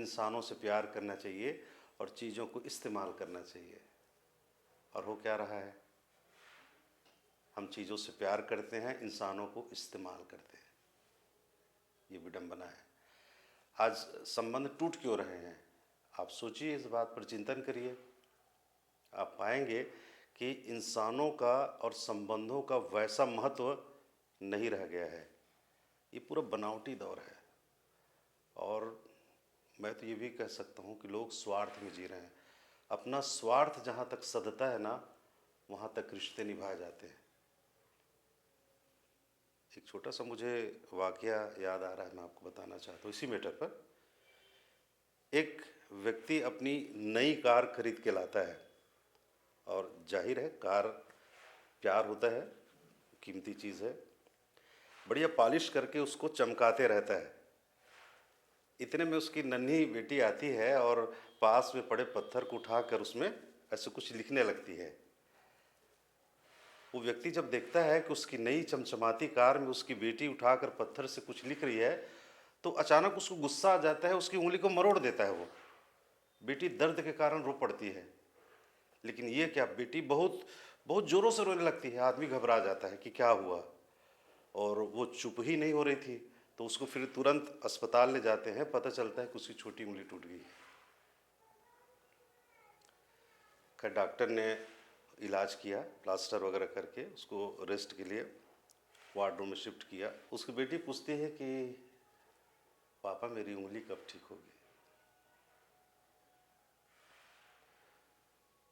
इंसानों से प्यार करना चाहिए और चीज़ों को इस्तेमाल करना चाहिए। और हो क्या रहा है? हम चीज़ों से प्यार करते हैं, इंसानों को इस्तेमाल करते हैं। ये विडंबना है। आज संबंध टूट क्यों रहे हैं? आप सोचिए, इस बात पर चिंतन करिए। आप पाएंगे कि इंसानों का और संबंधों का वैसा महत्व नहीं रह गया है। ये पूरा बनावटी दौर है। और मैं तो ये भी कह सकता हूँ कि लोग स्वार्थ में जी रहे हैं। अपना स्वार्थ जहाँ तक सधता है ना, वहाँ तक रिश्ते निभाए जाते हैं। एक छोटा सा मुझे वाकया याद आ रहा है, मैं आपको बताना चाहता हूँ इसी मैटर पर। एक व्यक्ति अपनी नई कार खरीद के लाता है, और जाहिर है कार प्यार होता है, कीमती चीज़ है, बढ़िया पॉलिश करके उसको चमकाते रहता है। इतने में उसकी नन्ही बेटी आती है और पास में पड़े पत्थर को उठाकर उसमें ऐसे कुछ लिखने लगती है। वो व्यक्ति जब देखता है कि उसकी नई चमचमाती कार में उसकी बेटी उठाकर पत्थर से कुछ लिख रही है, तो अचानक उसको गुस्सा आ जाता है, उसकी उंगली को मरोड़ देता है। वो बेटी दर्द के कारण रो पड़ती है। लेकिन ये क्या, बेटी बहुत बहुत जोरों से रोने लगती है। आदमी घबरा जाता है कि क्या हुआ, और वो चुप ही नहीं हो रही थी। तो उसको फिर तुरंत अस्पताल ले जाते हैं। पता चलता है कि उसकी छोटी उंगली टूट गई है। खैर डॉक्टर ने इलाज किया, प्लास्टर वगैरह करके उसको रेस्ट के लिए वार्ड रूम में शिफ्ट किया। उसकी बेटी पूछती है कि पापा मेरी उंगली कब ठीक होगी?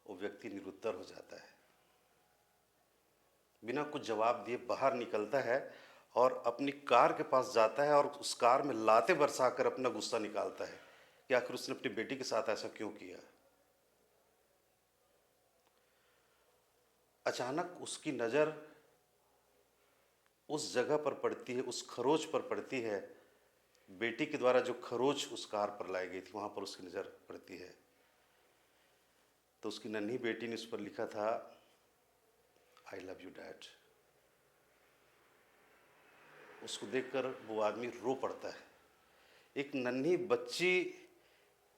वो व्यक्ति निरुत्तर हो जाता है, बिना कुछ जवाब दिए बाहर निकलता है और अपनी कार के पास जाता है और उस कार में लाते बरसाकर अपना गुस्सा निकालता है कि आखिर उसने अपनी बेटी के साथ ऐसा क्यों किया। अचानक उसकी नज़र उस जगह पर पड़ती है, उस खरोच पर पड़ती है। बेटी के द्वारा जो खरोच उस कार पर लाई गई थी, वहाँ पर उसकी नज़र पड़ती है। तो उसकी नन्ही बेटी ने उस पर लिखा था, आई लव यू डैड। उसको देखकर वो आदमी रो पड़ता है। एक नन्ही बच्ची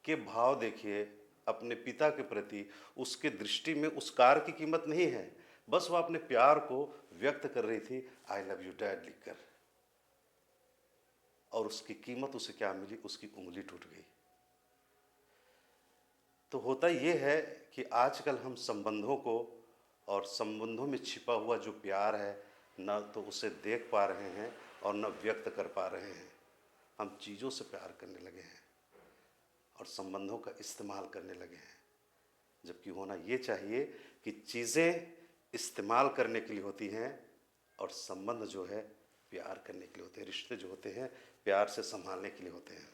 के भाव देखिए अपने पिता के प्रति। उसके दृष्टि में उस कार की कीमत नहीं है, बस वो अपने प्यार को व्यक्त कर रही थी, आई लव यू डैड लिखकर। और उसकी कीमत उसे क्या मिली? उसकी उंगली टूट गई। तो होता ये है कि आजकल हम संबंधों को और संबंधों में छिपा हुआ जो प्यार है, न तो उसे देख पा रहे हैं और न व्यक्त कर पा रहे हैं। हम चीज़ों से प्यार करने लगे हैं और संबंधों का इस्तेमाल करने लगे हैं, जबकि होना ये चाहिए कि चीज़ें इस्तेमाल करने के लिए होती हैं और संबंध जो है प्यार करने के लिए होते हैं। रिश्ते जो होते हैं प्यार से संभालने के लिए होते हैं।